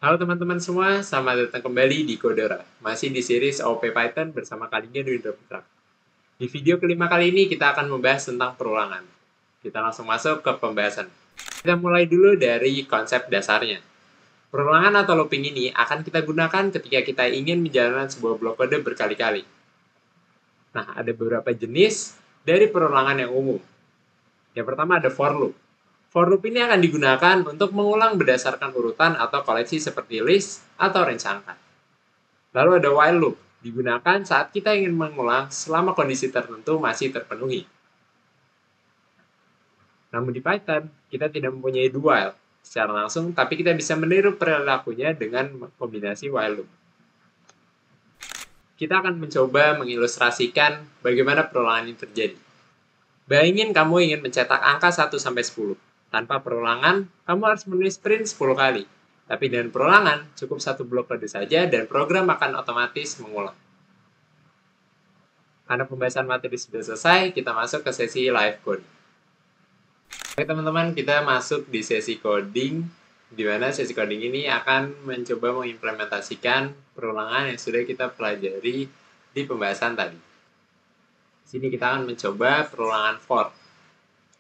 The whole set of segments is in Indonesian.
Halo teman-teman semua, selamat datang kembali di Kodora. Masih di series OP Python bersama kalinya Dwi Putra. Di video kelima kali ini kita akan membahas tentang perulangan. Kita langsung masuk ke pembahasan. Kita mulai dulu dari konsep dasarnya. Perulangan atau looping ini akan kita gunakan ketika kita ingin menjalankan sebuah blok kode berkali-kali. Nah, ada beberapa jenis dari perulangan yang umum. Yang pertama ada for loop. For loop ini akan digunakan untuk mengulang berdasarkan urutan atau koleksi seperti list atau range angka. Lalu ada while loop, digunakan saat kita ingin mengulang selama kondisi tertentu masih terpenuhi. Namun di Python, kita tidak mempunyai do while secara langsung, tapi kita bisa meniru perilakunya dengan kombinasi while loop. Kita akan mencoba mengilustrasikan bagaimana perulangan ini terjadi. Bayangin kamu ingin mencetak angka 1-10. Tanpa perulangan, kamu harus menulis print 10 kali. Tapi dengan perulangan, cukup satu blok kode saja dan program akan otomatis mengulang. Karena pembahasan materi sudah selesai, kita masuk ke sesi live code. Oke teman-teman, kita masuk di sesi coding, di mana sesi coding ini akan mencoba mengimplementasikan perulangan yang sudah kita pelajari di pembahasan tadi. Di sini kita akan mencoba perulangan for.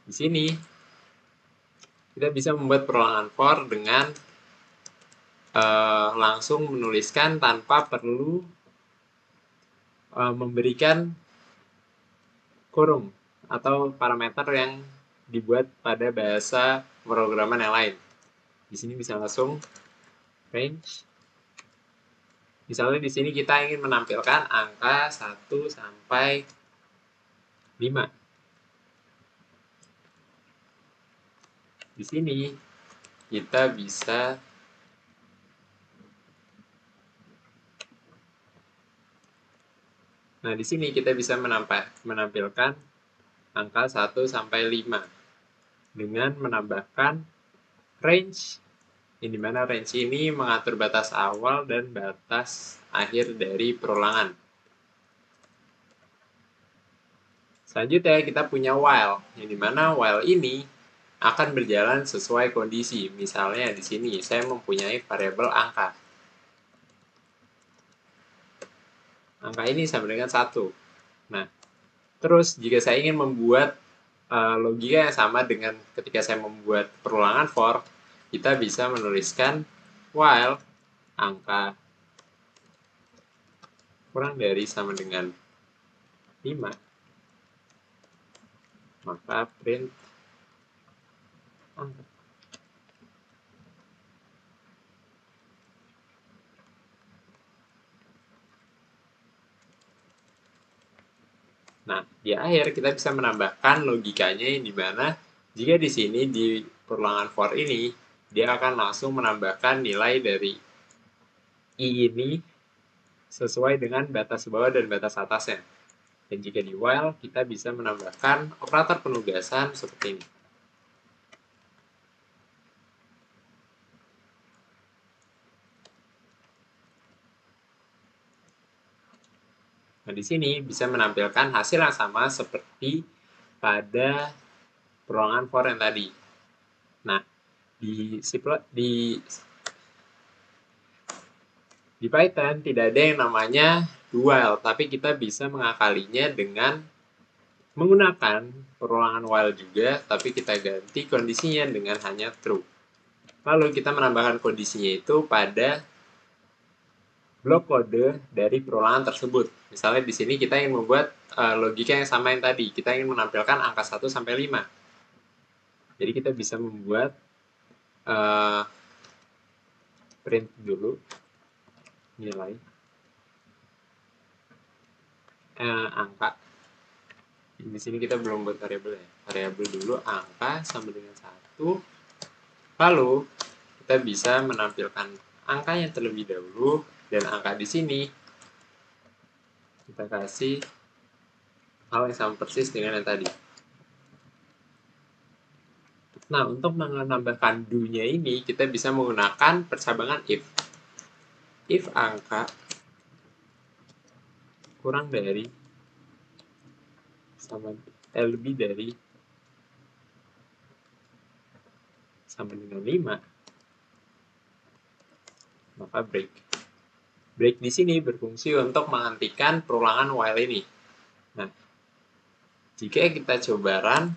Di sini kita bisa membuat perulangan for dengan langsung menuliskan tanpa perlu memberikan kurung atau parameter yang dibuat pada bahasa pemrograman yang lain. Di sini bisa langsung range. Misalnya di sini kita ingin menampilkan angka 1 sampai 5. Di sini kita bisa Nah, di sini kita bisa menampilkan angka 1 sampai 5 dengan menambahkan range, yang dimana range ini mengatur batas awal dan batas akhir dari perulangan. Selanjutnya kita punya while, yang dimana while ini akan berjalan sesuai kondisi. Misalnya di sini saya mempunyai variabel angka. Angka ini sama dengan 1. Nah, terus jika saya ingin membuat logika yang sama dengan ketika saya membuat perulangan for, kita bisa menuliskan while angka kurang dari sama dengan 5, maka print angka. Nah, di akhir kita bisa menambahkan logikanya yang dimana jika di sini di perulangan for ini, dia akan langsung menambahkan nilai dari I ini sesuai dengan batas bawah dan batas atasnya. Dan jika di while, kita bisa menambahkan operator penugasan seperti ini. Nah, di sini bisa menampilkan hasil yang sama seperti pada perulangan for yang tadi. Nah, di Python tidak ada yang namanya do while, tapi kita bisa mengakalinya dengan menggunakan perulangan while juga, tapi kita ganti kondisinya dengan hanya true. Lalu kita menambahkan kondisinya itu pada blok kode dari perulangan tersebut. Misalnya di sini kita ingin membuat logika yang sama yang tadi. Kita ingin menampilkan angka 1 sampai 5. Jadi kita bisa membuat print dulu nilai angka. Di sini kita belum buat variabel ya. Variabel dulu angka sama dengan 1. Lalu kita bisa menampilkan angkanya terlebih dahulu, dan angka di sini kita kasih hal yang sama persis dengan yang tadi. Nah, untuk menambahkan do-nya ini, kita bisa menggunakan percabangan if. If angka kurang dari sama lebih dari sama dengan 5, tanpa break. Break di sini berfungsi untuk menghentikan perulangan while ini. Nah, jika kita coba run,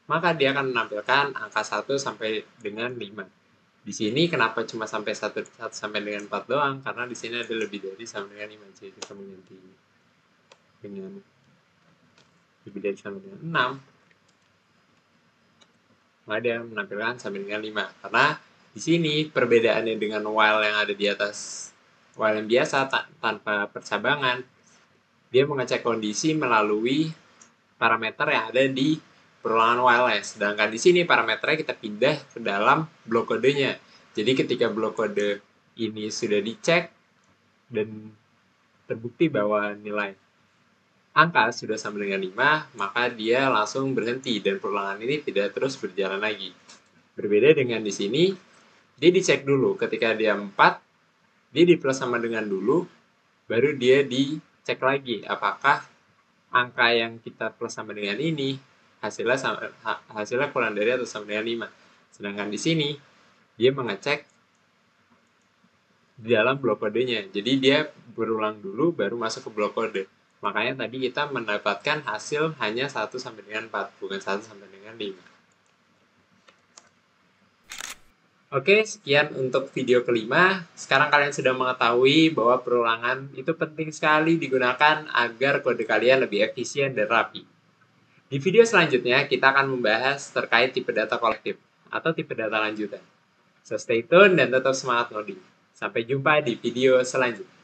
maka dia akan menampilkan angka 1 sampai dengan 5. Di sini kenapa cuma sampai 1 sampai dengan 4 doang? Karena di sini ada lebih dari sampai dengan 5. Jadi kita mengganti dengan lebih dari sampai dengan 6. Maka dia menampilkan sampai dengan 5. Karena di sini perbedaannya dengan while yang ada di atas while yang biasa tanpa percabangan, dia mengecek kondisi melalui parameter yang ada di perulangan while-nya. Sedangkan di sini parameternya kita pindah ke dalam blok kodenya. Jadi ketika blok kode ini sudah dicek dan terbukti bahwa nilai angka sudah sama dengan 5, maka dia langsung berhenti dan perulangan ini tidak terus berjalan lagi. Berbeda dengan di sini, dia dicek dulu. Ketika dia 4, dia di plus sama dengan dulu, baru dia dicek lagi apakah angka yang kita plus sama dengan ini hasilnya kurang dari atau sama dengan 5. Sedangkan di sini dia mengecek di dalam blok kodenya. Jadi dia berulang dulu baru masuk ke blok kode. Makanya tadi kita mendapatkan hasil hanya 1 sampai dengan 4, bukan 1 sampai dengan 5. Oke, sekian untuk video kelima. Sekarang kalian sudah mengetahui bahwa perulangan itu penting sekali digunakan agar kode kalian lebih efisien dan rapi. Di video selanjutnya, kita akan membahas terkait tipe data kolektif atau tipe data lanjutan. So, stay tune dan tetap semangat ngoding. Sampai jumpa di video selanjutnya.